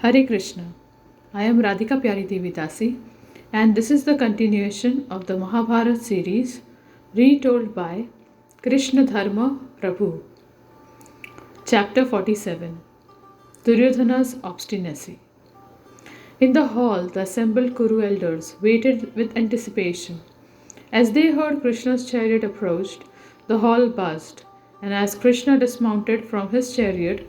Hare Krishna. I am Radhika Pyari Devi Dasi, and this is the continuation of the Mahabharata series retold by Krishna Dharma Prabhu. Chapter 47 Duryodhana's Obstinacy. In the hall, the assembled Kuru elders waited with anticipation. As they heard Krishna's chariot approached, the hall buzzed, and as Krishna dismounted from his chariot,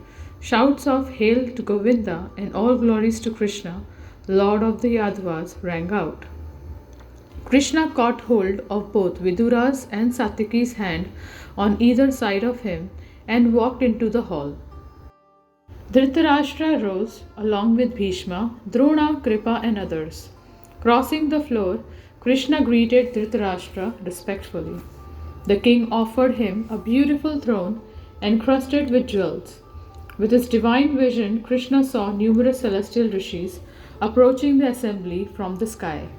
shouts of Hail to Govinda and all glories to Krishna, Lord of the Yadavas, rang out. Krishna caught hold of both Vidura's and Satyaki's hand on either side of him and walked into the hall. Dhritarashtra rose along with Bhishma, Drona, Kripa, and others. Crossing the floor, Krishna greeted Dhritarashtra respectfully. The king offered him a beautiful throne encrusted with jewels. With his divine vision, Krishna saw numerous celestial rishis approaching the assembly from the sky.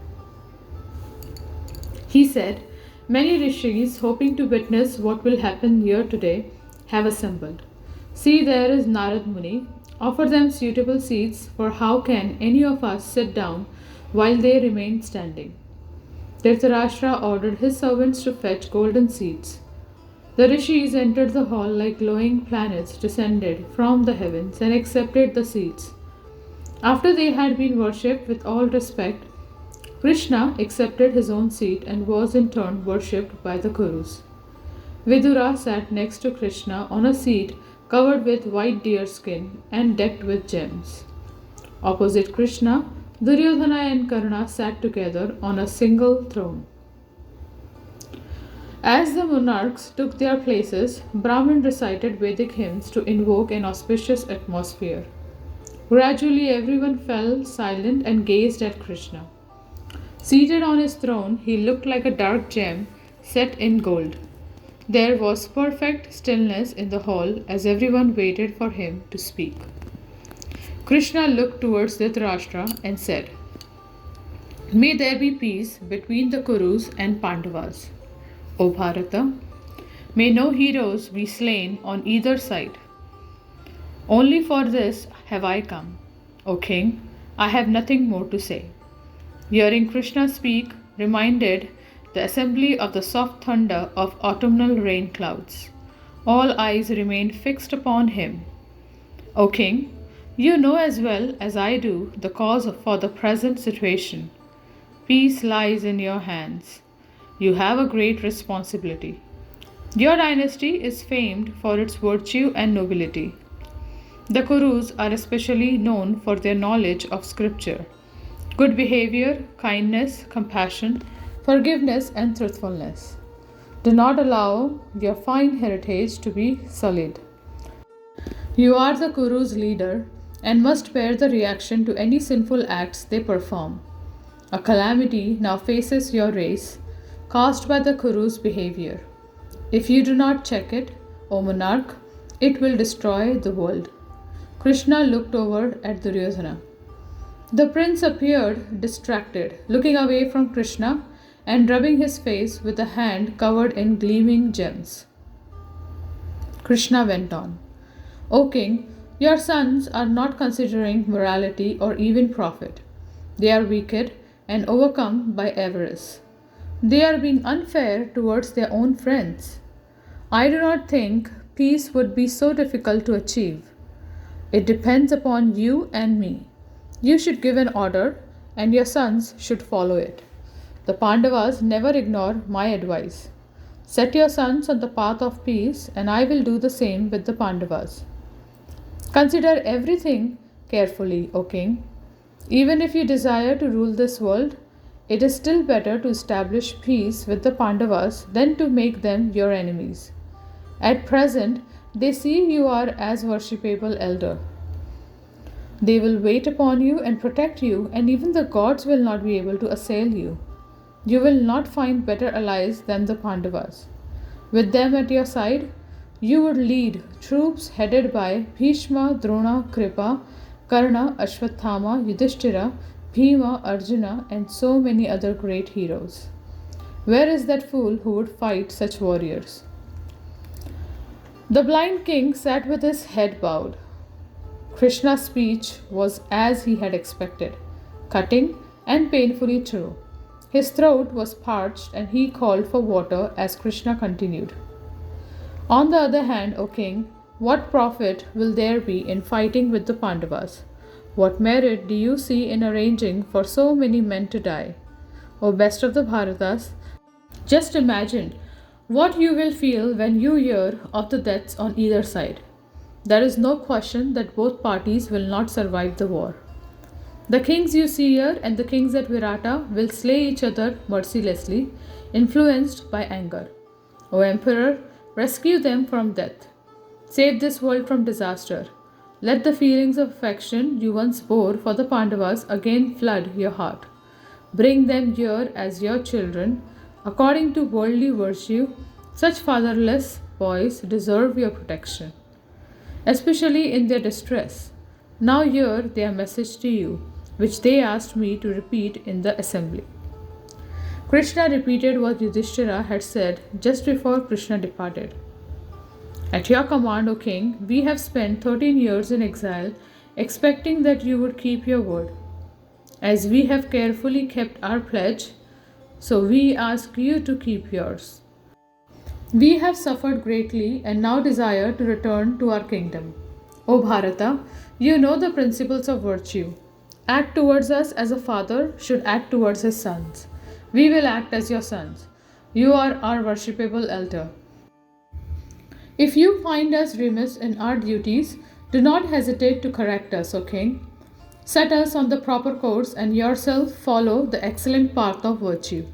He said, "Many rishis, hoping to witness what will happen here today, have assembled. See, there is Narad Muni. Offer them suitable seats, for how can any of us sit down while they remain standing?" Dhritarashtra ordered his servants to fetch golden seats. The rishis entered the hall like glowing planets descended from the heavens and accepted the seats. After they had been worshipped with all respect, Krishna accepted his own seat and was in turn worshipped by the Kurus. Vidura sat next to Krishna on a seat covered with white deer skin and decked with gems. Opposite Krishna, Duryodhana and Karna sat together on a single throne. As the monarchs took their places, Brahman recited Vedic hymns to invoke an auspicious atmosphere. Gradually, everyone fell silent and gazed at Krishna. Seated on his throne, he looked like a dark gem set in gold. There was perfect stillness in the hall as everyone waited for him to speak. Krishna looked towards Dhritarashtra and said, "May there be peace between the Kurus and Pandavas. O Bharata, may no heroes be slain on either side. Only for this have I come. O King, I have nothing more to say." Hearing Krishna speak reminded the assembly of the soft thunder of autumnal rain clouds. All eyes remained fixed upon him. "O King, you know as well as I do the cause for the present situation. Peace lies in your hands. You have a great responsibility. Your dynasty is famed for its virtue and nobility. The Kurus are especially known for their knowledge of scripture, good behavior, kindness, compassion, forgiveness, and truthfulness. Do not allow your fine heritage to be sullied. You are the Kuru's leader and must bear the reaction to any sinful acts they perform. A calamity now faces your race, caused by the Kuru's behavior. If you do not check it, O monarch, it will destroy the world." Krishna looked over at Duryodhana. The prince appeared distracted, looking away from Krishna and rubbing his face with a hand covered in gleaming gems. Krishna went on, "O king, your sons are not considering morality or even profit. They are wicked and overcome by avarice. They are being unfair towards their own friends. I do not think peace would be so difficult to achieve. It depends upon you and me. You should give an order, and your sons should follow it. The Pandavas never ignore my advice. Set your sons on the path of peace, and I will do the same with the Pandavas. Consider everything carefully, O king. Even if you desire to rule this world, it is still better to establish peace with the Pandavas than to make them your enemies. At present, they see you are as worshipable elder. They will wait upon you and protect you, and even the gods will not be able to assail you. You will not find better allies than the Pandavas. With them at your side, you would lead troops headed by Bhishma, Drona, Kripa, Karna, Ashwathama, Yudhishthira, Bhima, Arjuna, and so many other great heroes. Where is that fool who would fight such warriors?" The blind king sat with his head bowed. Krishna's speech was as he had expected, cutting and painfully true. His throat was parched and he called for water as Krishna continued. On the other hand, O king, what profit will there be in fighting with the Pandavas? What merit do you see in arranging for so many men to die? O best of the Bharatas, just imagine what you will feel when you hear of the deaths on either side. There is no question that both parties will not survive the war. The kings you see here and the kings at Virata will slay each other mercilessly, influenced by anger. O Emperor, rescue them from death. Save this world from disaster. Let the feelings of affection you once bore for the Pandavas again flood your heart. Bring them here as your children. According to worldly virtue, such fatherless boys deserve your protection, especially in their distress. Now hear their message to you, which they asked me to repeat in the assembly. Krishna repeated what Yudhishthira had said just before Krishna departed. At your command, O king, we have spent 13 years in exile, expecting that you would keep your word. As we have carefully kept our pledge, so we ask you to keep yours. We have suffered greatly and now desire to return to our kingdom. O Bharata, you know the principles of virtue. Act towards us as a father should act towards his sons. We will act as your sons. You are our worshipable elder. If you find us remiss in our duties, do not hesitate to correct us, O king. Set us on the proper course and yourself follow the excellent path of virtue.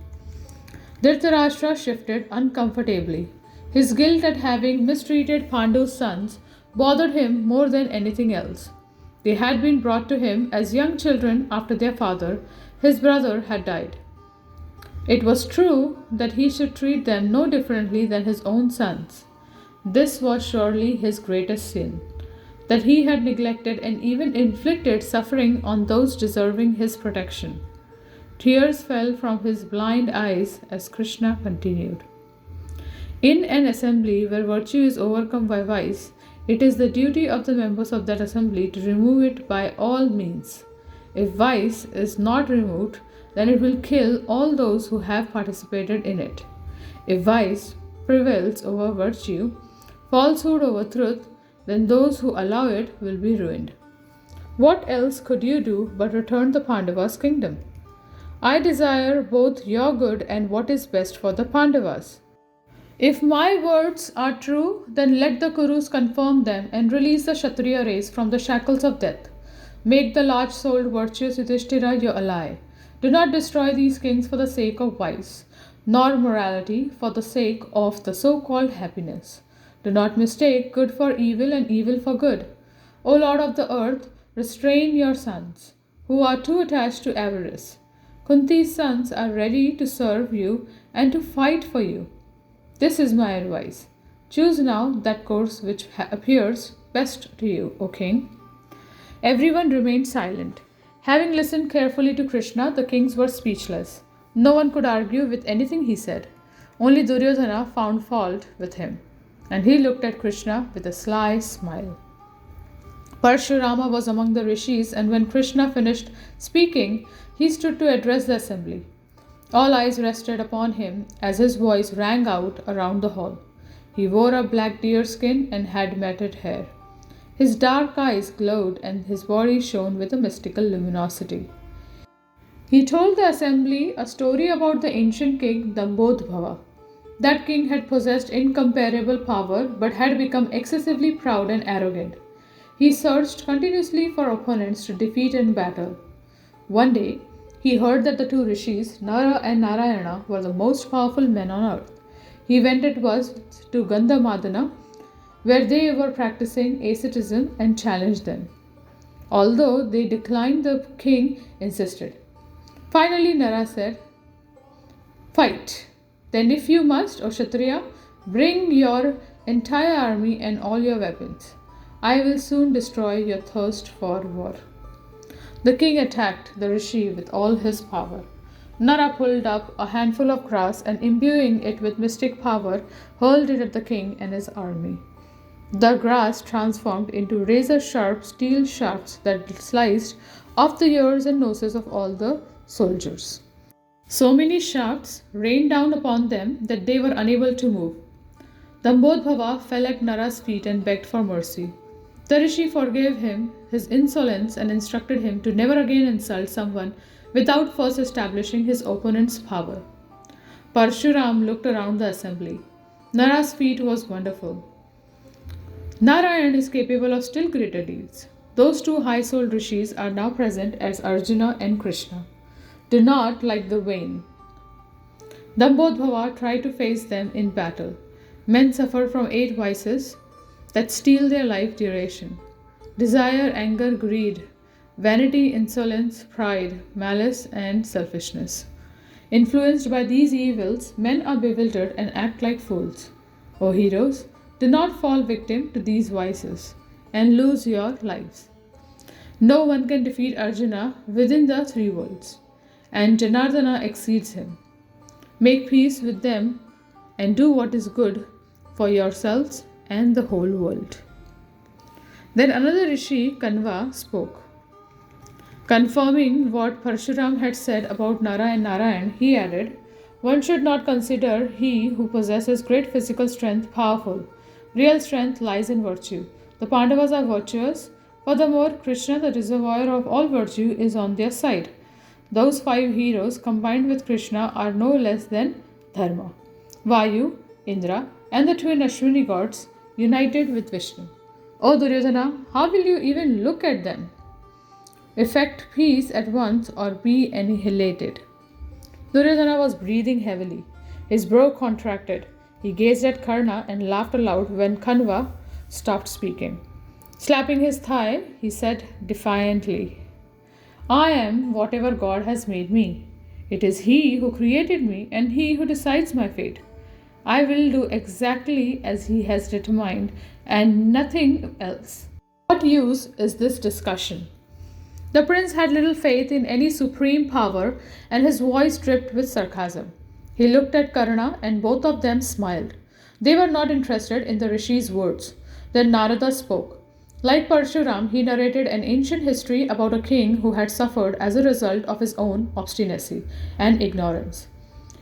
Dhritarashtra shifted uncomfortably. His guilt at having mistreated Pandu's sons bothered him more than anything else. They had been brought to him as young children after their father, his brother, had died. It was true that he should treat them no differently than his own sons. This was surely his greatest sin, that he had neglected and even inflicted suffering on those deserving his protection. Tears fell from his blind eyes as Krishna continued. In an assembly where virtue is overcome by vice, it is the duty of the members of that assembly to remove it by all means. If vice is not removed, then it will kill all those who have participated in it. If vice prevails over virtue, falsehood over truth, then those who allow it will be ruined. What else could you do but return the Pandavas' kingdom? I desire both your good and what is best for the Pandavas. If my words are true, then let the Kurus confirm them and release the Kshatriya race from the shackles of death. Make the large-souled virtuous Yudhishthira your ally. Do not destroy these kings for the sake of vice, nor morality for the sake of the so-called happiness. Do not mistake good for evil and evil for good. O Lord of the earth, restrain your sons, who are too attached to avarice. Kunti's sons are ready to serve you and to fight for you. This is my advice. Choose now that course which appears best to you, O king. Everyone remained silent. Having listened carefully to Krishna, the kings were speechless. No one could argue with anything he said. Only Duryodhana found fault with him, and he looked at Krishna with a sly smile. Parshurama was among the rishis, and when Krishna finished speaking, he stood to address the assembly. All eyes rested upon him as his voice rang out around the hall. He wore a black deerskin and had matted hair. His dark eyes glowed and his body shone with a mystical luminosity. He told the assembly a story about the ancient king Dambodhbhava. That king had possessed incomparable power but had become excessively proud and arrogant. He searched continuously for opponents to defeat in battle. One day, he heard that the two rishis, Nara and Narayana, were the most powerful men on earth. He went at once to Gandhamadana, where they were practicing asceticism, and challenged them. Although they declined, the king insisted. Finally, Nara said, "Fight. Then, if you must, O Kshatriya, bring your entire army and all your weapons. I will soon destroy your thirst for war." The king attacked the rishi with all his power. Nara pulled up a handful of grass and, imbuing it with mystic power, hurled it at the king and his army. The grass transformed into razor sharp steel shafts that sliced off the ears and noses of all the soldiers. So many shafts rained down upon them that they were unable to move. Dambodhava fell at Nara's feet and begged for mercy. The rishi forgave him his insolence and instructed him to never again insult someone without first establishing his opponent's power. Parshuram looked around the assembly. Nara's feat was wonderful. Narayan is capable of still greater deeds. Those two high souled rishis are now present as Arjuna and Krishna. Do not, like the vain, Dambodhava, try to face them in battle. Men suffer from 8 vices that steal their life duration: desire, anger, greed, vanity, insolence, pride, malice, and selfishness. Influenced by these evils, men are bewildered and act like fools. O heroes, do not fall victim to these vices and lose your lives. No one can defeat Arjuna within the 3 worlds, and Janardana exceeds him. Make peace with them and do what is good for yourselves and the whole world. Then another rishi, Kanva, spoke. Confirming what Parshuram had said about Nara and Narayan, he added, one should not consider he who possesses great physical strength powerful. Real strength lies in virtue. The Pandavas are virtuous. Furthermore, Krishna, the reservoir of all virtue, is on their side. Those 5 heroes combined with Krishna are no less than Dharma, Vayu, Indra, and the twin Ashwini gods united with Vishnu. O Duryodhana, how will you even look at them? Effect peace at once or be annihilated. Duryodhana was breathing heavily. His brow contracted. He gazed at Karna and laughed aloud when Kanva stopped speaking. Slapping his thigh, he said defiantly, I am whatever God has made me. It is He who created me and He who decides my fate. I will do exactly as He has determined and nothing else. What use is this discussion? The prince had little faith in any supreme power and his voice dripped with sarcasm. He looked at Karna and both of them smiled. They were not interested in the rishi's words. Then Narada spoke. Like Parshuram, he narrated an ancient history about a king who had suffered as a result of his own obstinacy and ignorance.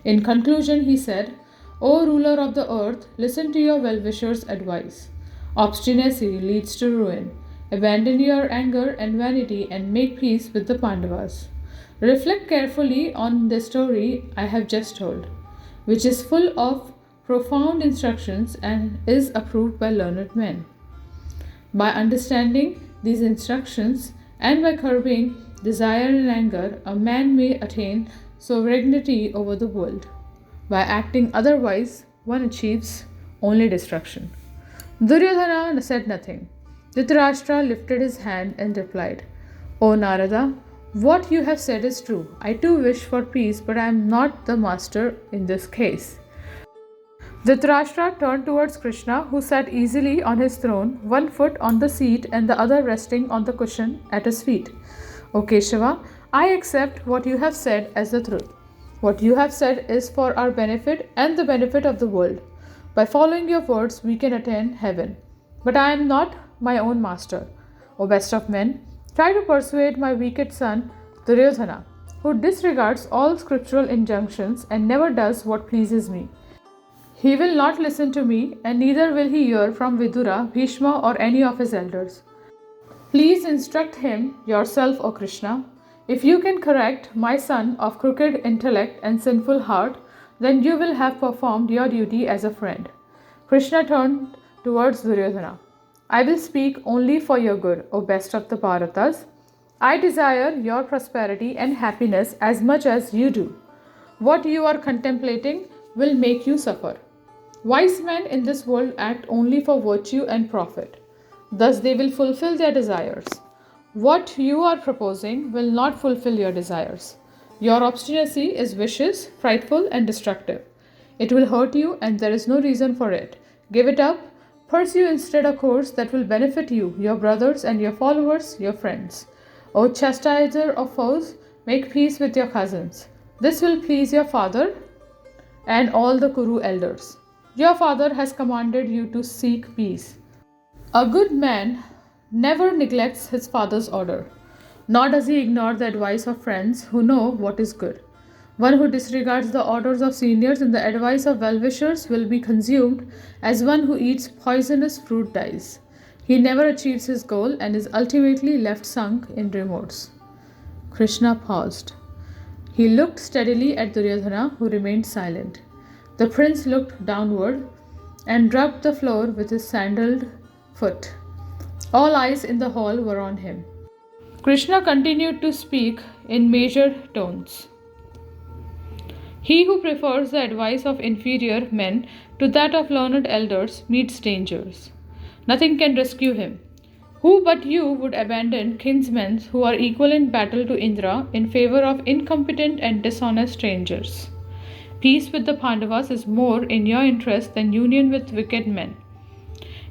In conclusion, he said, O ruler of the earth, listen to your well-wisher's advice. Obstinacy leads to ruin. Abandon your anger and vanity and make peace with the Pandavas. Reflect carefully on the story I have just told, which is full of profound instructions and is approved by learned men. By understanding these instructions and by curbing desire and anger, a man may attain sovereignty over the world. By acting otherwise, one achieves only destruction. Duryodhana said nothing. Dhritarashtra lifted his hand and replied, O Narada, what you have said is true. I too wish for peace, but I am not the master in this case. Dhritarashtra turned towards Krishna, who sat easily on his throne, one foot on the seat and the other resting on the cushion at his feet. O Keshava, I accept what you have said as the truth. What you have said is for our benefit and the benefit of the world. By following your words, we can attain heaven. But I am not my own master. O best of men, try to persuade my wicked son Duryodhana, who disregards all scriptural injunctions and never does what pleases me. He will not listen to me, and neither will he hear from Vidura, Bhishma, or any of his elders. Please instruct him yourself, O Krishna. If you can correct my son of crooked intellect and sinful heart, then you will have performed your duty as a friend. Krishna turned towards Duryodhana. I will speak only for your good, O best of the Bharatas. I desire your prosperity and happiness as much as you do. What you are contemplating will make you suffer. Wise men in this world act only for virtue and profit. Thus they will fulfill their desires. What you are proposing will not fulfill your desires. Your obstinacy is vicious, frightful, and destructive. It will hurt you, and there is no reason for it. Give it up. Pursue instead a course that will benefit you, your brothers, and your followers, your friends. O chastiser of foes, make peace with your cousins. This will please your father and all the Kuru elders. Your father has commanded you to seek peace. A good man never neglects his father's order, nor does he ignore the advice of friends who know what is good. One who disregards the orders of seniors and the advice of well wishers will be consumed as one who eats poisonous fruit dies. He never achieves his goal and is ultimately left sunk in remorse. Krishna paused. He looked steadily at Duryodhana, who remained silent. The prince looked downward and rubbed the floor with his sandaled foot. All eyes in the hall were on him. Krishna continued to speak in measured tones. He who prefers the advice of inferior men to that of learned elders meets dangers. Nothing can rescue him. Who but you would abandon kinsmen who are equal in battle to Indra in favor of incompetent and dishonest strangers? Peace with the Pandavas is more in your interest than union with wicked men.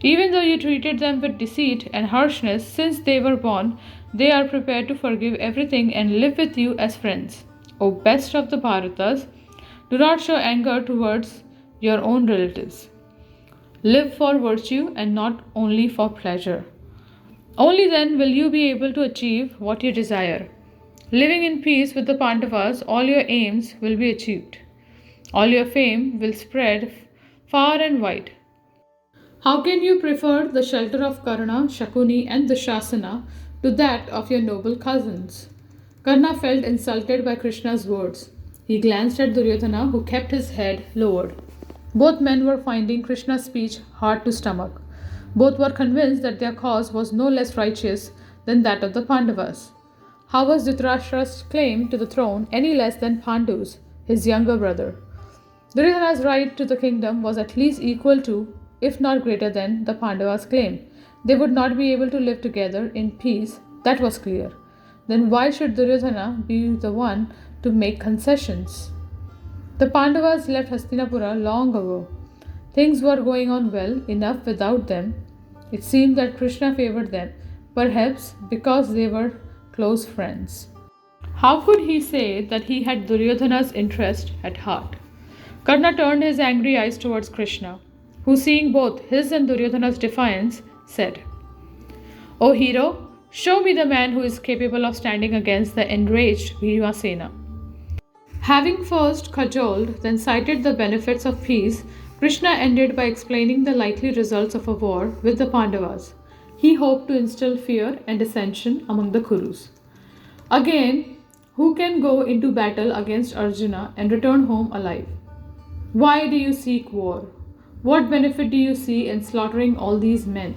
Even though you treated them with deceit and harshness since they were born, they are prepared to forgive everything and live with you as friends. O best of the Bharatas, do not show anger towards your own relatives. Live for virtue and not only for pleasure. Only then will you be able to achieve what you desire. Living in peace with the Pandavas, all your aims will be achieved. All your fame will spread far and wide. How can you prefer the shelter of Karna, Shakuni, and Dushasana to that of your noble cousins? Karna felt insulted by Krishna's words. He glanced at Duryodhana, who kept his head lowered. Both men were finding Krishna's speech hard to stomach. Both were convinced that their cause was no less righteous than that of the Pandavas. How was Dhritarashtra's claim to the throne any less than Pandu's, his younger brother? Duryodhana's right to the kingdom was at least equal to, if not greater than, the Pandavas' claim. They would not be able to live together in peace, that was clear. Then why should Duryodhana be the one to make concessions? The Pandavas left Hastinapura long ago. Things were going on well enough without them. It seemed that Krishna favored them, perhaps because they were close friends. How could he say that he had Duryodhana's interest at heart? Karna turned his angry eyes towards Krishna, who, seeing both his and Duryodhana's defiance, said, O hero, show me the man who is capable of standing against the enraged Bhishmasena. Having first cajoled, then cited the benefits of peace, Krishna ended by explaining the likely results of a war with the Pandavas. He hoped to instill fear and dissension among the Kurus. Again, who can go into battle against Arjuna and return home alive? Why do you seek war? What benefit do you see in slaughtering all these men?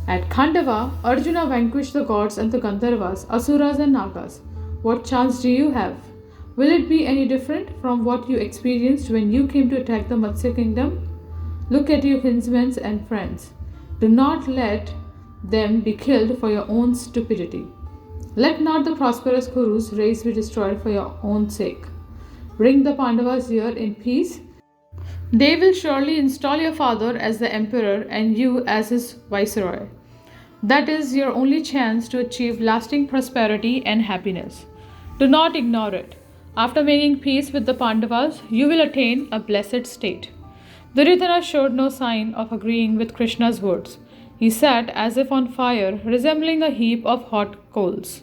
At Khandava, Arjuna vanquished the gods and the Gandharvas, Asuras and Nagas. What chance do you have? Will it be any different from what you experienced when you came to attack the Matsya kingdom? Look at your kinsmen and friends. Do not let them be killed for your own stupidity. Let not the prosperous Kuru's race be destroyed for your own sake. Bring the Pandavas here in peace. They will surely install your father as the emperor and you as his viceroy. That is your only chance to achieve lasting prosperity and happiness. Do not ignore it. After making peace with the Pandavas, you will attain a blessed state. Duryodhana showed no sign of agreeing with Krishna's words. He sat as if on fire, resembling a heap of hot coals.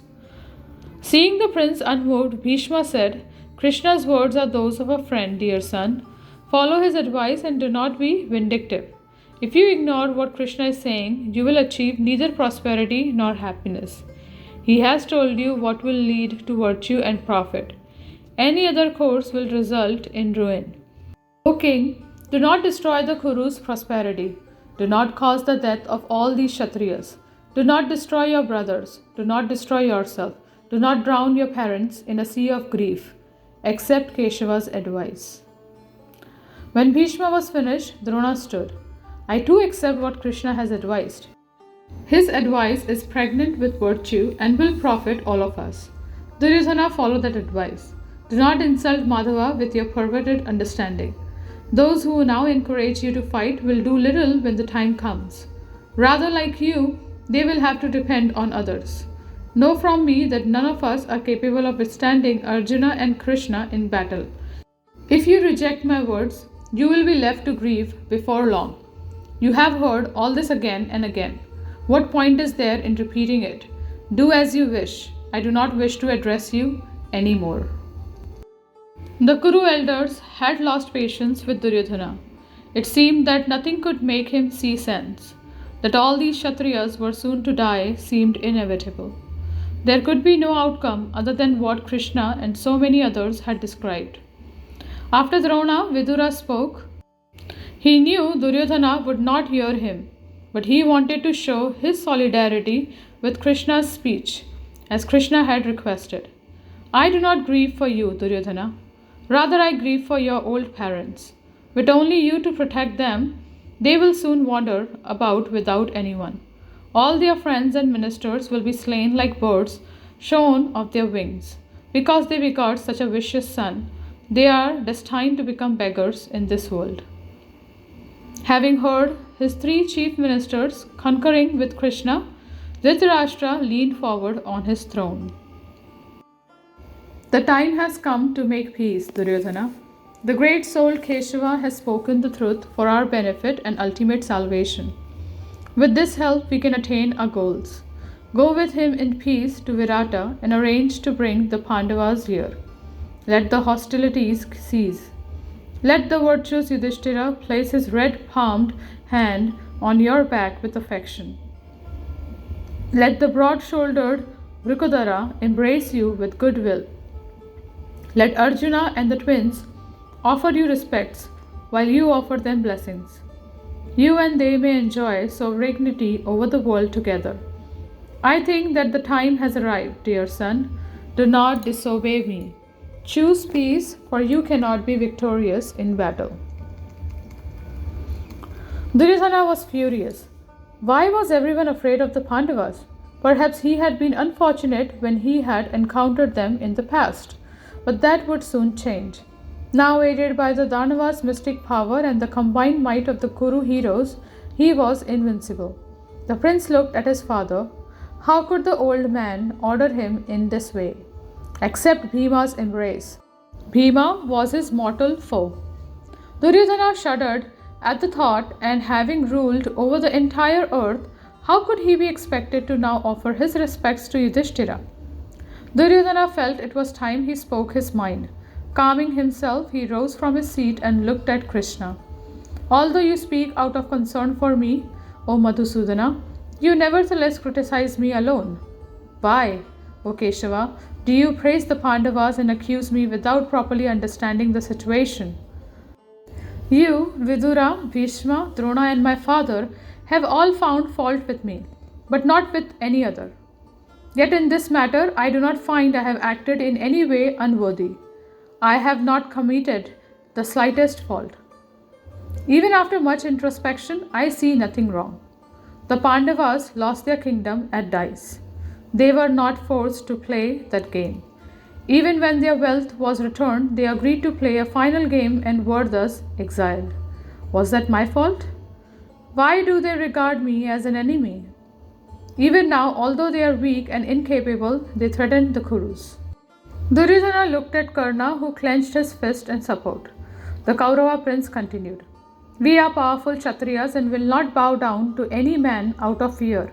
Seeing the prince unmoved, Bhishma said, Krishna's words are those of a friend, dear son. Follow his advice and do not be vindictive. If you ignore what Krishna is saying, you will achieve neither prosperity nor happiness. He has told you what will lead to virtue and profit. Any other course will result in ruin. O king, do not destroy the Kuru's prosperity. Do not cause the death of all these Kshatriyas. Do not destroy your brothers. Do not destroy yourself. Do not drown your parents in a sea of grief. Accept Keshava's advice. When Bhishma was finished, Drona stood. I too accept what Krishna has advised. His advice is pregnant with virtue and will profit all of us. Duryodhana followed that advice. Do not insult Madhava with your perverted understanding. Those who now encourage you to fight will do little when the time comes. Rather, like you, they will have to depend on others. Know from me that none of us are capable of withstanding Arjuna and Krishna in battle. If you reject my words, you will be left to grieve before long. You have heard all this again and again. What point is there in repeating it? Do as you wish. I do not wish to address you any more. The Kuru elders had lost patience with Duryodhana. It seemed that nothing could make him see sense. That all these Kshatriyas were soon to die seemed inevitable. There could be no outcome other than what Krishna and so many others had described. After Drona, Vidura spoke. He knew Duryodhana would not hear him, but he wanted to show his solidarity with Krishna's speech, as Krishna had requested. I do not grieve for you, Duryodhana. Rather, I grieve for your old parents. With only you to protect them, they will soon wander about without anyone. All their friends and ministers will be slain like birds shorn of their wings. Because they begot such a vicious son, they are destined to become beggars in this world. Having heard his three chief ministers concurring with Krishna, Dhritarashtra leaned forward on his throne. The time has come to make peace, Duryodhana. The great soul Keshava has spoken the truth for our benefit and ultimate salvation. With this help, we can attain our goals. Go with him in peace to Virata and arrange to bring the Pandavas here. Let the hostilities cease. Let the virtuous Yudhishthira place his red palmed hand on your back with affection. Let the broad shouldered Vrikodara embrace you with goodwill. Let Arjuna and the twins offer you respects while you offer them blessings. You and they may enjoy sovereignty over the world together. I think that the time has arrived, dear son. Do not disobey me. Choose peace, for you cannot be victorious in battle. Duryodhana was furious. Why was everyone afraid of the Pandavas? Perhaps he had been unfortunate when he had encountered them in the past, but that would soon change. Now, aided by the Danava's mystic power and the combined might of the Kuru heroes, he was invincible. The prince looked at his father. How could the old man order him in this way? Accept Bhima's embrace. Bhima was his mortal foe. Duryodhana shuddered at the thought, and having ruled over the entire earth, how could he be expected to now offer his respects to Yudhishthira? Duryodhana felt it was time he spoke his mind. Calming himself, he rose from his seat and looked at Krishna. Although you speak out of concern for me, O Madhusudana, you nevertheless criticize me alone. Why, O Keshava, do you praise the Pandavas and accuse me without properly understanding the situation? You, Vidura, Bhishma, Drona, and my father have all found fault with me, but not with any other. Yet in this matter, I do not find I have acted in any way unworthy. I have not committed the slightest fault. Even after much introspection, I see nothing wrong. The Pandavas lost their kingdom at dice. They were not forced to play that game. Even when their wealth was returned, they agreed to play a final game and were thus exiled. Was that my fault? Why do they regard me as an enemy? Even now, although they are weak and incapable, they threaten the Kurus. Duryodhana looked at Karna, who clenched his fist in support. The Kaurava prince continued, We are powerful Kshatriyas and will not bow down to any man out of fear.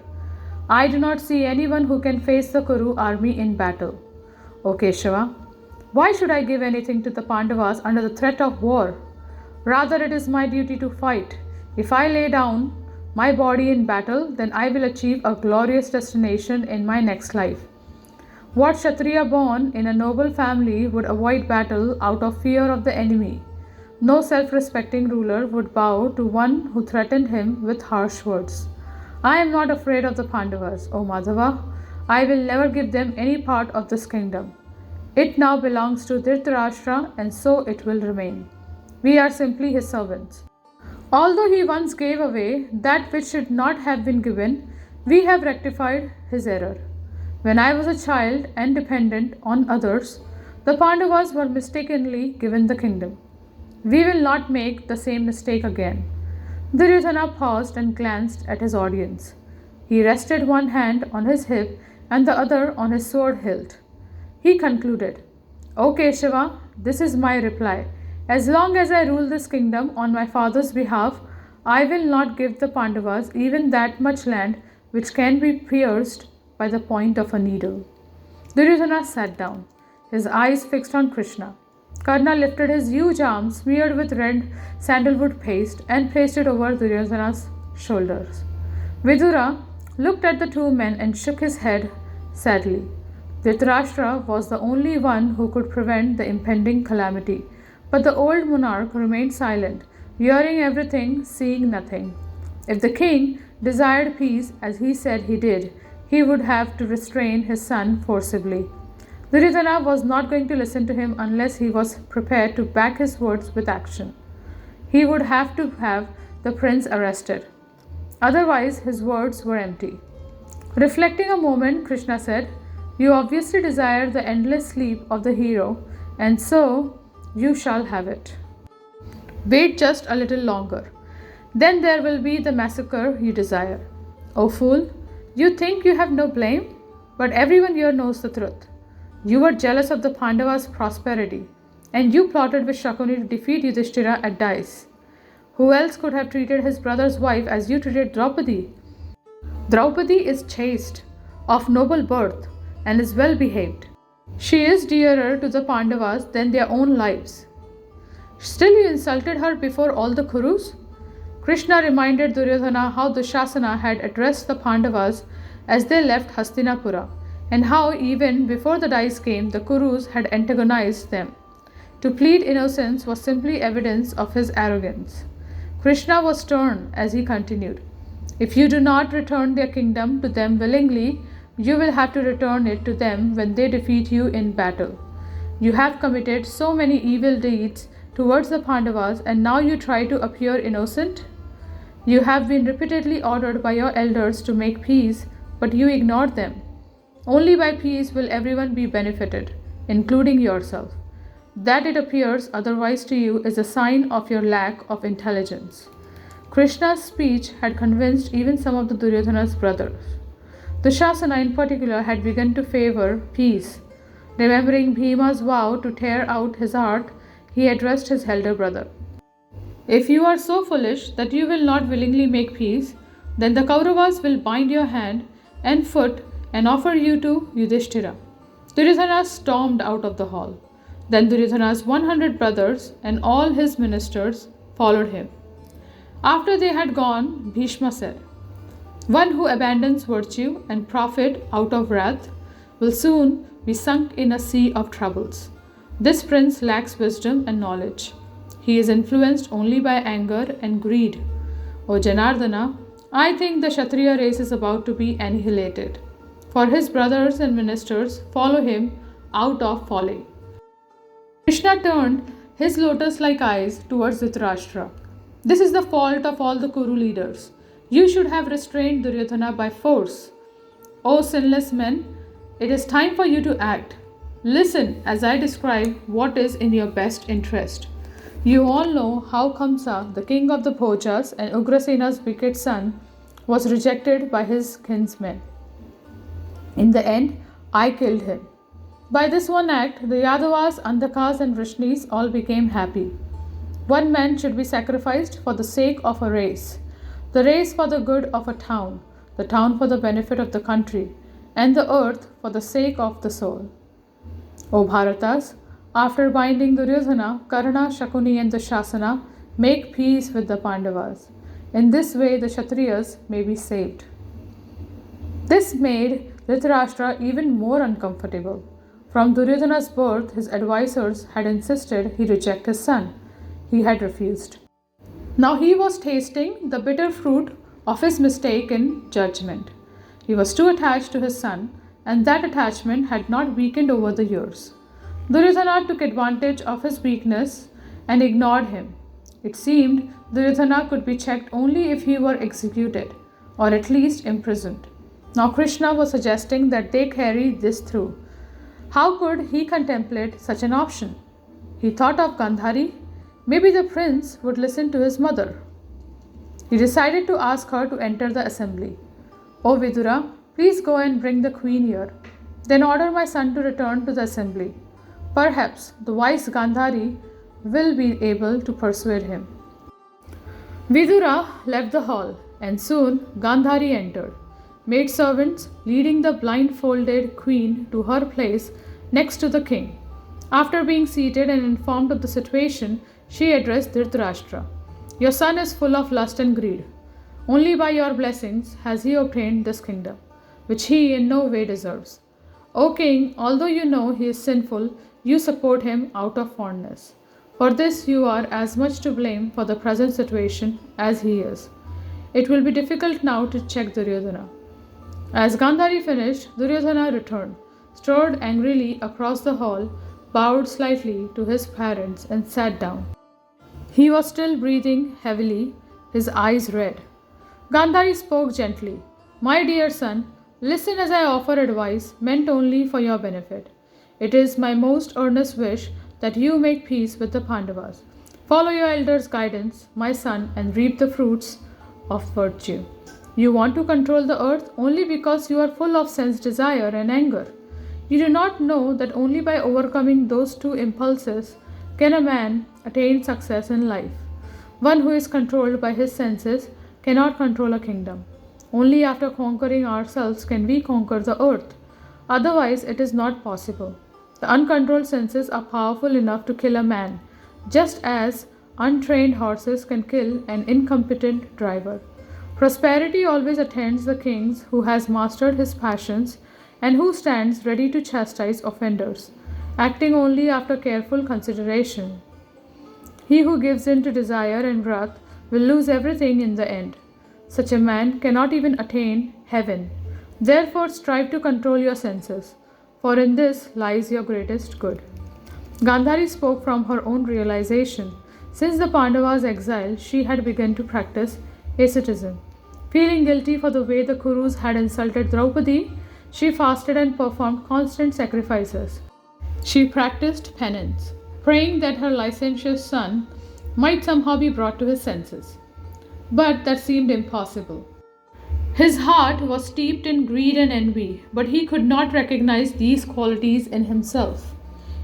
I do not see anyone who can face the Kuru army in battle. O Keshava, why should I give anything to the Pandavas under the threat of war? Rather, it is my duty to fight. If I lay down my body in battle, then I will achieve a glorious destination in my next life. What Kshatriya born in a noble family would avoid battle out of fear of the enemy? No self-respecting ruler would bow to one who threatened him with harsh words. I am not afraid of the Pandavas, O Madhava. I will never give them any part of this kingdom. It now belongs to Dhritarashtra, and so it will remain. We are simply his servants. Although he once gave away that which should not have been given, we have rectified his error. When I was a child and dependent on others, the Pandavas were mistakenly given the kingdom. We will not make the same mistake again. Duryodhana paused and glanced at his audience. He rested one hand on his hip and the other on his sword hilt. He concluded, O Keshava, this is my reply. As long as I rule this kingdom on my father's behalf, I will not give the Pandavas even that much land which can be pierced by the point of a needle. Duryodhana sat down, his eyes fixed on Krishna. Karna lifted his huge arm smeared with red sandalwood paste and placed it over Duryodhana's shoulders. Vidura looked at the two men and shook his head sadly. Dhritarashtra was the only one who could prevent the impending calamity, but the old monarch remained silent, hearing everything, seeing nothing. If the king desired peace, as he said he did, he would have to restrain his son forcibly. Duryodhana was not going to listen to him unless he was prepared to back his words with action. He would have to have the prince arrested. Otherwise, his words were empty. Reflecting a moment, Krishna said, "You obviously desire the endless sleep of the hero, and so you shall have it. Wait just a little longer. Then there will be the massacre you desire. O fool, you think you have no blame, but everyone here knows the truth. You were jealous of the Pandavas' prosperity, and you plotted with Shakuni to defeat Yudhishthira at dice. Who else could have treated his brother's wife as you treated Draupadi? Draupadi is chaste, of noble birth, and is well behaved. She is dearer to the Pandavas than their own lives. Still, you insulted her before all the Kurus?" Krishna reminded Duryodhana how Dushasana had addressed the Pandavas as they left Hastinapura, and how even before the dice game, the Kurus had antagonized them. To plead innocence was simply evidence of his arrogance. Krishna was stern as he continued, "If you do not return their kingdom to them willingly, you will have to return it to them when they defeat you in battle. You have committed so many evil deeds towards the Pandavas, and now you try to appear innocent? You have been repeatedly ordered by your elders to make peace, but you ignored them. Only by peace will everyone be benefited, including yourself. That it appears otherwise to you is a sign of your lack of intelligence." Krishna's speech had convinced even some of the Duryodhana's brothers. Dushasana in particular had begun to favor peace. Remembering Bhima's vow to tear out his heart, he addressed his elder brother. "If you are so foolish that you will not willingly make peace, then the Kauravas will bind your hand and foot and offer you to Yudhishthira." Duryodhana stormed out of the hall. Then Duryodhana's 100 brothers and all his ministers followed him. After they had gone, Bhishma said, "One who abandons virtue and profit out of wrath will soon be sunk in a sea of troubles. This prince lacks wisdom and knowledge. He is influenced only by anger and greed. O Janardana, I think the Kshatriya race is about to be annihilated, for his brothers and ministers follow him out of folly." Krishna turned his lotus-like eyes towards Dhritarashtra. "This is the fault of all the Kuru leaders. You should have restrained Duryodhana by force. O sinless men, it is time for you to act. Listen as I describe what is in your best interest. You all know how Kamsa, the king of the Bhojas and Ugrasena's wicked son, was rejected by his kinsmen. In the end, I killed him. By this one act, the Yadavas, Andhakas, and Vrishnis all became happy. One man should be sacrificed for the sake of a race, the race for the good of a town, the town for the benefit of the country, and the earth for the sake of the soul. O Bharatas, after binding Duryodhana, Karna, Shakuni, and Dushasana, make peace with the Pandavas. In this way, the Kshatriyas may be saved." This made Dhritarashtra even more uncomfortable. From Duryodhana's birth, his advisors had insisted he reject his son. He had refused. Now he was tasting the bitter fruit of his mistaken judgment. He was too attached to his son, and that attachment had not weakened over the years. Duryodhana took advantage of his weakness and ignored him. It seemed Duryodhana could be checked only if he were executed, or at least imprisoned. Now Krishna was suggesting that they carry this through. How could he contemplate such an option? He thought of Gandhari. Maybe the prince would listen to his mother. He decided to ask her to enter the assembly. "O Vidura, please go and bring the queen here. Then order my son to return to the assembly. Perhaps the wise Gandhari will be able to persuade him." Vidura left the hall, and soon Gandhari entered. Maidservants leading the blindfolded queen to her place next to the king. After being seated and informed of the situation, she addressed Dhritarashtra. Your son is full of lust and greed. Only by your blessings has he obtained this kingdom, which he in no way deserves. O king, although you know he is sinful, you support him out of fondness. For this you are as much to blame for the present situation as he is. It will be difficult now to check Duryodhana. As Gandhari finished, Duryodhana returned, strode angrily across the hall, bowed slightly to his parents, and sat down. He was still breathing heavily, his eyes red. Gandhari spoke gently. My dear son, listen as I offer advice meant only for your benefit. It is my most earnest wish that you make peace with the Pandavas. Follow your elders' guidance, my son, and reap the fruits of virtue. You want to control the earth only because you are full of sense desire and anger. You do not know that only by overcoming those two impulses can a man attain success in life. One who is controlled by his senses cannot control a kingdom. Only after conquering ourselves can we conquer the earth. Otherwise, it is not possible. The uncontrolled senses are powerful enough to kill a man, just as untrained horses can kill an incompetent driver. Prosperity always attends the king who has mastered his passions and who stands ready to chastise offenders, acting only after careful consideration. He who gives in to desire and wrath will lose everything in the end. Such a man cannot even attain heaven. Therefore, strive to control your senses, for in this lies your greatest good. Gandhari spoke from her own realization. Since the Pandavas' exile, she had begun to practice asceticism. Feeling guilty for the way the Kurus had insulted Draupadi, she fasted and performed constant sacrifices. She practiced penance, praying that her licentious son might somehow be brought to his senses. But that seemed impossible. His heart was steeped in greed and envy, but he could not recognize these qualities in himself.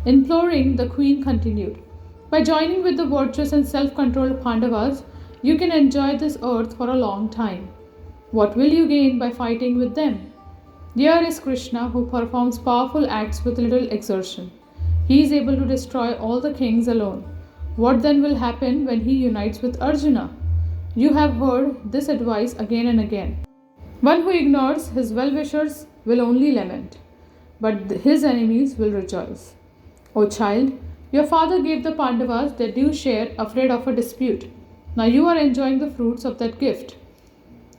Imploring, the queen continued, by joining with the virtuous and self controlled Pandavas, you can enjoy this earth for a long time. What will you gain by fighting with them? Here is Krishna who performs powerful acts with little exertion. He is able to destroy all the kings alone. What then will happen when he unites with Arjuna? You have heard this advice again and again. One who ignores his well-wishers will only lament, but his enemies will rejoice. O child, your father gave the Pandavas their due share afraid of a dispute. Now you are enjoying the fruits of that gift.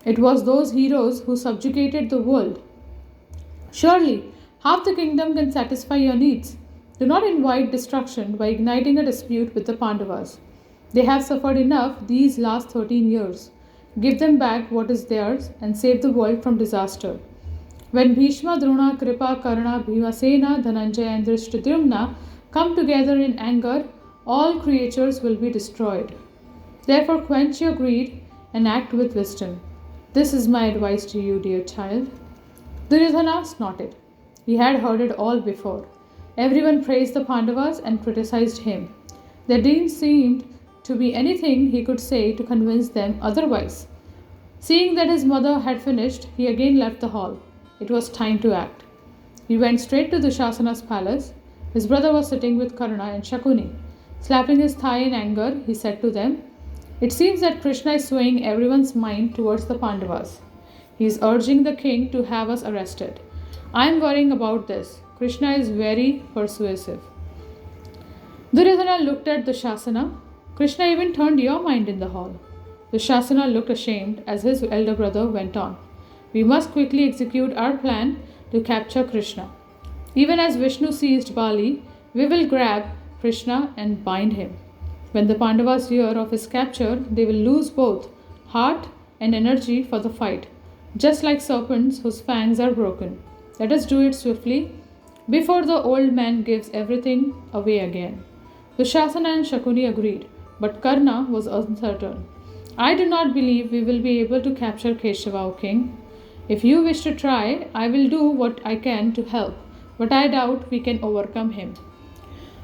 It was those heroes who subjugated the world. Surely, half the kingdom can satisfy your needs. Do not invite destruction by igniting a dispute with the Pandavas. They have suffered enough these last 13 years. Give them back what is theirs and save the world from disaster. When Bhishma, Drona, Kripa, Karna, Bhimasena, Dhananjaya, and Drishtadyumna come together in anger, all creatures will be destroyed. Therefore, quench your greed and act with wisdom. This is my advice to you, dear child. Duryodhana snorted. He had heard it all before. Everyone praised the Pandavas and criticized him. There didn't seem to be anything he could say to convince them otherwise. Seeing that his mother had finished, he again left the hall. It was time to act. He went straight to Dushasana's palace. His brother was sitting with Karna and Shakuni. Slapping his thigh in anger, he said to them, it seems that Krishna is swaying everyone's mind towards the Pandavas. He is urging the king to have us arrested. I am worrying about this. Krishna is very persuasive. Duryodhana looked at Dushasana. Krishna even turned your mind in the hall. Dushasana looked ashamed as his elder brother went on. We must quickly execute our plan to capture Krishna. Even as Vishnu seized Bali, we will grab Krishna and bind him. When the Pandavas hear of his capture, they will lose both heart and energy for the fight, just like serpents whose fangs are broken. Let us do it swiftly, before the old man gives everything away again. Dushasana and Shakuni agreed, but Karna was uncertain. I do not believe we will be able to capture Keshava, O king. If you wish to try, I will do what I can to help, but I doubt we can overcome him.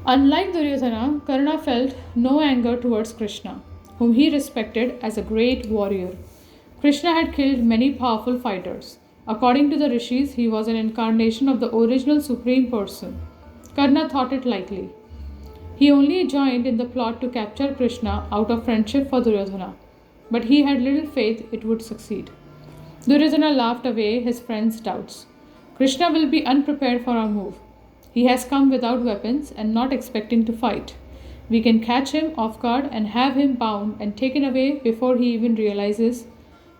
Unlike Duryodhana, Karna felt no anger towards Krishna, whom he respected as a great warrior. Krishna had killed many powerful fighters. According to the rishis, he was an incarnation of the original Supreme Person. Karna thought it likely. He only joined in the plot to capture Krishna out of friendship for Duryodhana, but he had little faith it would succeed. Duryodhana laughed away his friend's doubts. Krishna will be unprepared for our move. He has come without weapons and not expecting to fight. We can catch him off guard and have him bound and taken away before he even realizes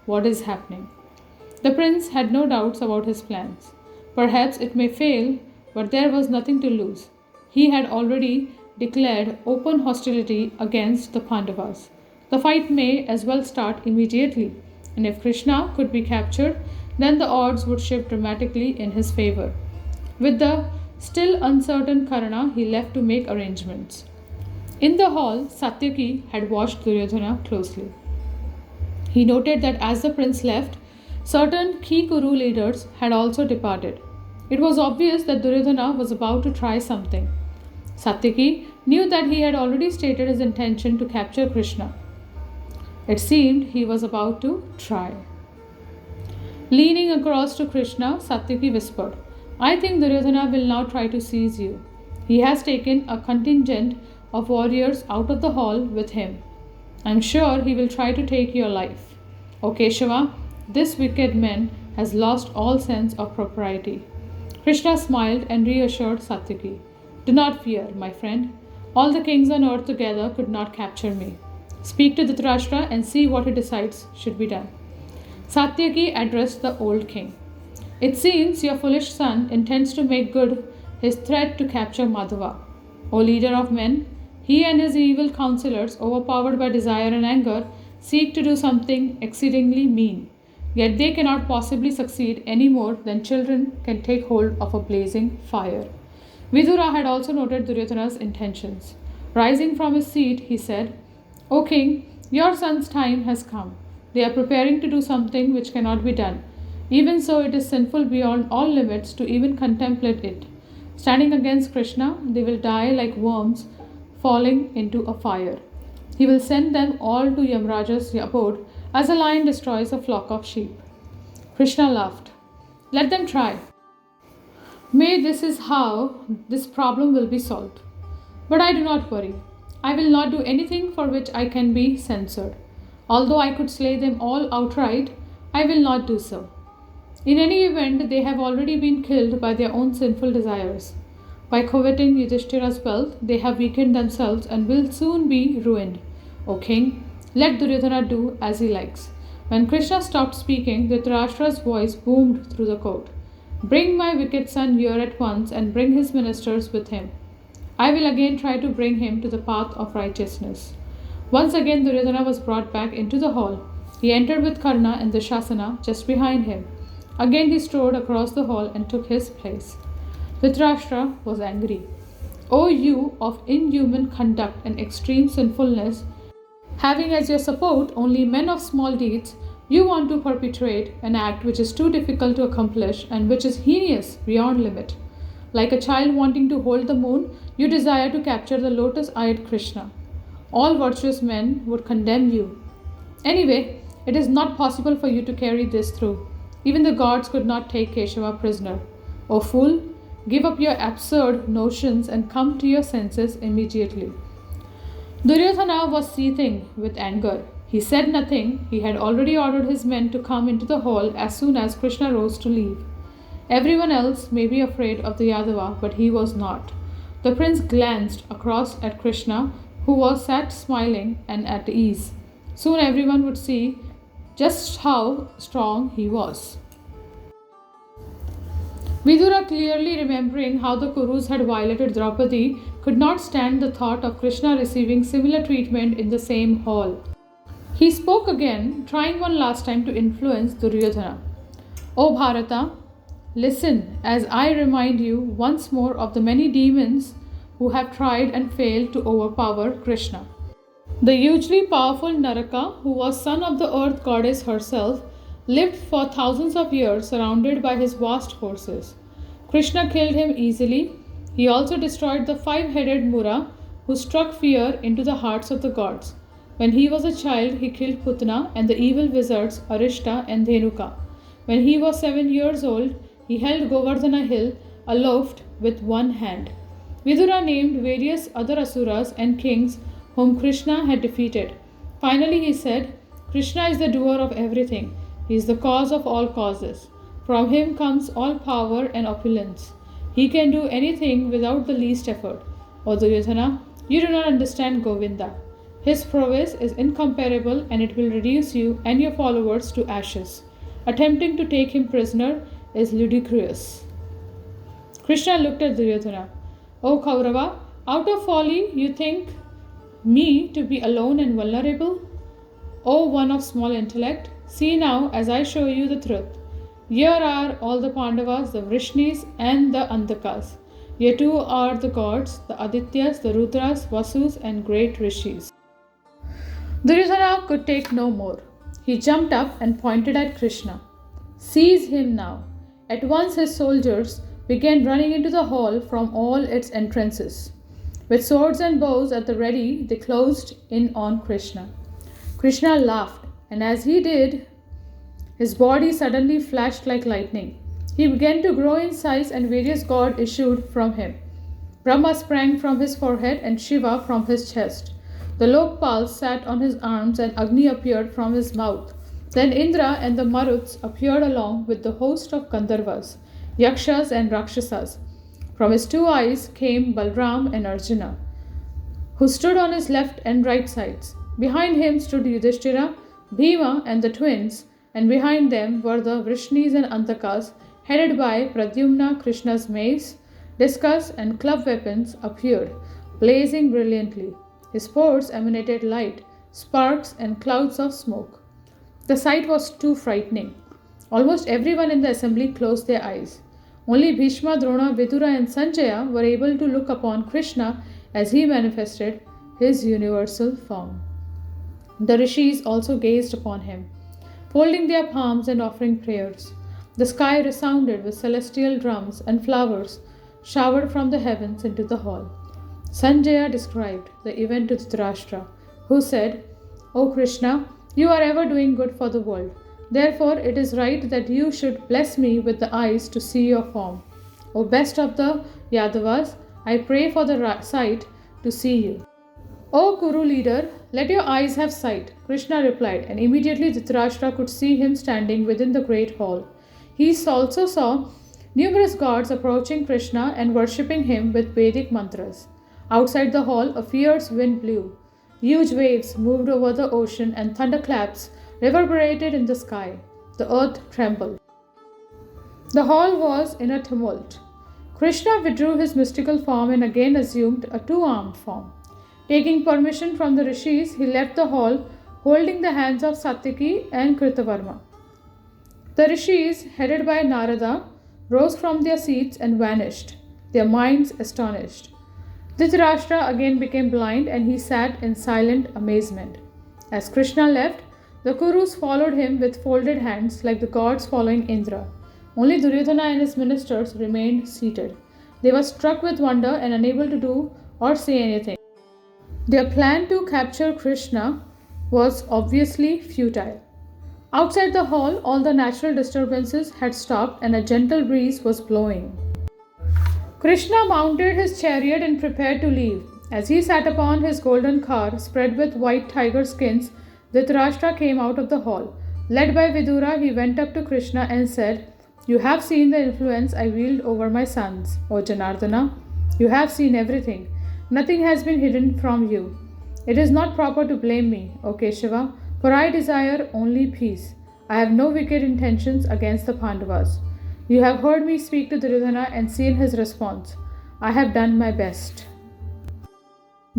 what is happening. The prince had no doubts about his plans. Perhaps it may fail, but there was nothing to lose. He had already declared open hostility against the Pandavas. The fight may as well start immediately, and if Krishna could be captured, then the odds would shift dramatically in his favor. With the still uncertain Karna, he left to make arrangements. In the hall, Satyaki had watched Duryodhana closely. He noted that as the prince left, certain key Kuru leaders had also departed. It was obvious that Duryodhana was about to try something. Satyaki knew that he had already stated his intention to capture Krishna. It seemed he was about to try. Leaning across to Krishna, Satyaki whispered, I think Duryodhana will now try to seize you. He has taken a contingent of warriors out of the hall with him. I am sure he will try to take your life. O Keshava, this wicked man has lost all sense of propriety. Krishna smiled and reassured Satyaki. Do not fear, my friend. All the kings on earth together could not capture me. Speak to Dhritarashtra and see what he decides should be done. Satyaki addressed the old king. It seems your foolish son intends to make good his threat to capture Madhava. O leader of men, he and his evil counselors, overpowered by desire and anger, seek to do something exceedingly mean. Yet they cannot possibly succeed any more than children can take hold of a blazing fire. Vidura had also noted Duryodhana's intentions. Rising from his seat, he said, O king, your son's time has come. They are preparing to do something which cannot be done. Even so, it is sinful beyond all limits to even contemplate it. Standing against Krishna, they will die like worms falling into a fire. He will send them all to Yamraja's abode as a lion destroys a flock of sheep. Krishna laughed. Let them try. May this is how this problem will be solved. But I do not worry. I will not do anything for which I can be censored. Although I could slay them all outright, I will not do so. In any event, they have already been killed by their own sinful desires. By coveting Yudhishthira's wealth, they have weakened themselves and will soon be ruined. O king, let Duryodhana do as he likes. When Krishna stopped speaking, Dhritarashtra's voice boomed through the court. Bring my wicked son here at once and bring his ministers with him. I will again try to bring him to the path of righteousness. Once again, Duryodhana was brought back into the hall. He entered with Karna and Dushasana just behind him. Again he strode across the hall and took his place. Dhritarashtra was angry. O you of inhuman conduct and extreme sinfulness, having as your support only men of small deeds, you want to perpetrate an act which is too difficult to accomplish and which is heinous beyond limit. Like a child wanting to hold the moon, you desire to capture the lotus-eyed Krishna. All virtuous men would condemn you. Anyway, it is not possible for you to carry this through. Even the gods could not take Keshava prisoner. O fool, give up your absurd notions and come to your senses immediately. Duryodhana was seething with anger. He said nothing. He had already ordered his men to come into the hall as soon as Krishna rose to leave. Everyone else may be afraid of the Yadava, but he was not. The prince glanced across at Krishna, who was sat smiling and at ease. Soon everyone would see just how strong he was. Vidura, clearly remembering how the Kurus had violated Draupadi, could not stand the thought of Krishna receiving similar treatment in the same hall. He spoke again, trying one last time to influence Duryodhana. O Bharata, listen as I remind you once more of the many demons who have tried and failed to overpower Krishna. The hugely powerful Naraka, who was son of the earth goddess herself, lived for thousands of years surrounded by his vast forces. Krishna killed him easily. He also destroyed the five-headed Mura, who struck fear into the hearts of the gods. When he was a child, he killed Putna and the evil wizards Arishta and Dhenuka. When he was 7 years old, he held Govardhana hill aloft with one hand. Vidura named various other asuras and kings whom Krishna had defeated. Finally, he said, Krishna is the doer of everything. He is the cause of all causes. From him comes all power and opulence. He can do anything without the least effort. O Duryodhana, you do not understand Govinda. His prowess is incomparable and it will reduce you and your followers to ashes. Attempting to take him prisoner is ludicrous. Krishna looked at Duryodhana. O Kaurava, out of folly you think me to be alone and vulnerable? O one of small intellect, see now as I show you the truth. Here are all the Pandavas, the Vrishnis and the Antakas. Here too are the gods, the Adityas, the Rudras, Vasus and great rishis. Duryodhana could take no more. He jumped up and pointed at Krishna. Seize him now. At once his soldiers began running into the hall from all its entrances. With swords and bows at the ready, they closed in on Krishna. Krishna laughed, and as he did, his body suddenly flashed like lightning. He began to grow in size, and various gods issued from him. Brahma sprang from his forehead, and Shiva from his chest. The Lokpals sat on his arms, and Agni appeared from his mouth. Then Indra and the Maruts appeared along with the host of Gandharvas, Yakshas and Rakshasas. From his 2 eyes came Balram and Arjuna, who stood on his left and right sides. Behind him stood Yudhishthira, Bhima and the twins, and behind them were the Vrishnis and Antakas, headed by Pradyumna. Krishna's mace, discus and club weapons appeared, blazing brilliantly. His sports emanated light, sparks and clouds of smoke. The sight was too frightening. Almost everyone in the assembly closed their eyes. Only Bhishma, Drona, Vidura and Sanjaya were able to look upon Krishna as he manifested his universal form. The rishis also gazed upon him, folding their palms and offering prayers. The sky resounded with celestial drums, and flowers showered from the heavens into the hall. Sanjaya described the event to Dhritarashtra, who said, O Krishna, you are ever doing good for the world. Therefore, it is right that you should bless me with the eyes to see your form. O best of the Yadavas, I pray for the sight to see you. O Kuru leader, let your eyes have sight, Krishna replied, and immediately Dhritarashtra could see him standing within the great hall. He also saw numerous gods approaching Krishna and worshipping him with Vedic mantras. Outside the hall, a fierce wind blew. Huge waves moved over the ocean, and thunderclaps reverberated in the sky. The earth trembled. The hall was in a tumult. Krishna withdrew his mystical form and again assumed a 2-armed form. Taking permission from the rishis, he left the hall, holding the hands of Satyaki and Kritavarma. The rishis, headed by Narada, rose from their seats and vanished, their minds astonished. Dhritarashtra again became blind, and he sat in silent amazement. As Krishna left, the Kurus followed him with folded hands like the gods following Indra. Only Duryodhana and his ministers remained seated. They were struck with wonder and unable to do or say anything. Their plan to capture Krishna was obviously futile. Outside the hall, all the natural disturbances had stopped and a gentle breeze was blowing. Krishna mounted his chariot and prepared to leave. As he sat upon his golden car, spread with white tiger skins, Dhritarashtra came out of the hall. Led by Vidura, he went up to Krishna and said, You have seen the influence I wield over my sons, O Janardana. You have seen everything. Nothing has been hidden from you. It is not proper to blame me, O Keshava, for I desire only peace. I have no wicked intentions against the Pandavas. You have heard me speak to Duryodhana and seen his response. I have done my best.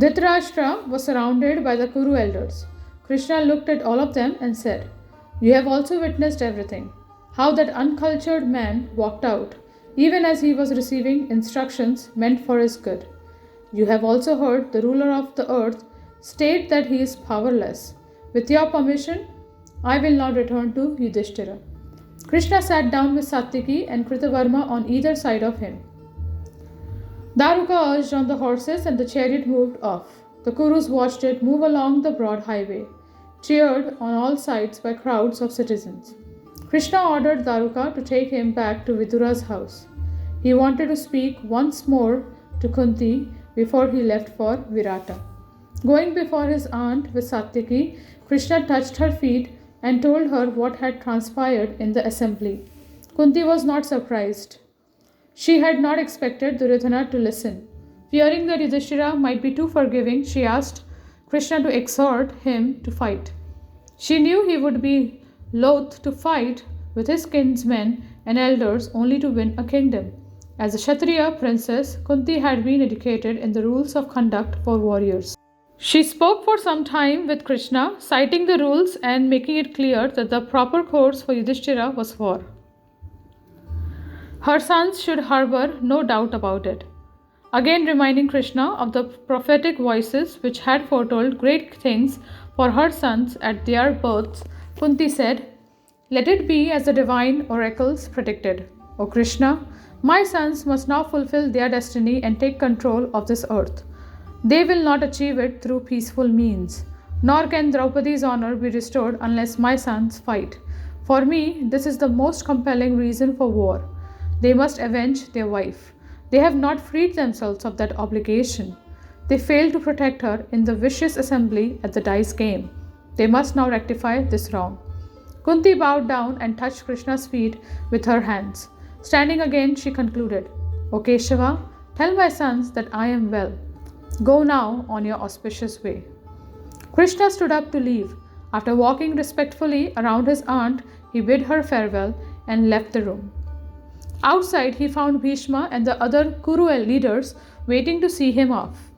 Dhritarashtra was surrounded by the Kuru elders. Krishna looked at all of them and said, You have also witnessed everything. How that uncultured man walked out, even as he was receiving instructions meant for his good. You have also heard the ruler of the earth state that he is powerless. With your permission, I will now return to Yudhishthira. Krishna sat down with Satyaki and Kritavarma on either side of him. Daruka urged on the horses and the chariot moved off. The Kurus watched it move along the broad highway, cheered on all sides by crowds of citizens. Krishna ordered Daruka to take him back to Vidura's house. He wanted to speak once more to Kunti before he left for Virata. Going before his aunt with Satyaki, Krishna touched her feet and told her what had transpired in the assembly. Kunti was not surprised. She had not expected Duryodhana to listen. Fearing that Yudhishthira might be too forgiving, she asked Krishna to exhort him to fight. She knew he would be loath to fight with his kinsmen and elders only to win a kingdom. As a Kshatriya princess, Kunti had been educated in the rules of conduct for warriors. She spoke for some time with Krishna, citing the rules and making it clear that the proper course for Yudhishthira was war. Her sons should harbor no doubt about it. Again reminding Krishna of the prophetic voices which had foretold great things for her sons at their births, Kunti said, "Let it be as the divine oracles predicted. O Krishna, my sons must now fulfill their destiny and take control of this earth. They will not achieve it through peaceful means, nor can Draupadi's honor be restored unless my sons fight. For me, this is the most compelling reason for war. They must avenge their wife. They have not freed themselves of that obligation. They failed to protect her in the vicious assembly at the dice game. They must now rectify this wrong." Kunti bowed down and touched Krishna's feet with her hands. Standing again, she concluded, "O Keshava, tell my sons that I am well. Go now on your auspicious way." Krishna stood up to leave. After walking respectfully around his aunt, he bid her farewell and left the room. Outside, he found Bhishma and the other Kuru leaders waiting to see him off.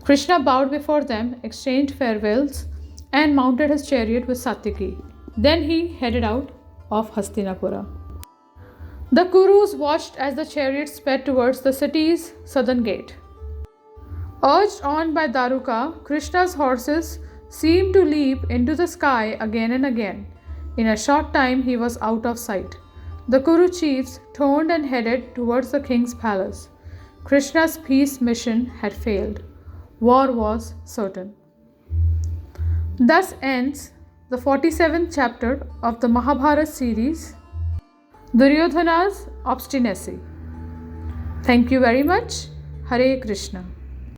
Krishna bowed before them, exchanged farewells, and mounted his chariot with Satyaki. Then he headed out of Hastinapura. The Kurus watched as the chariot sped towards the city's southern gate. Urged on by Daruka, Krishna's horses seemed to leap into the sky again and again. In a short time, he was out of sight. The Kuru chiefs turned and headed towards the king's palace. Krishna's peace mission had failed. War was certain. Thus ends the 47th chapter of the Mahabharata series, Duryodhana's obstinacy. Thank you very much. Hare Krishna.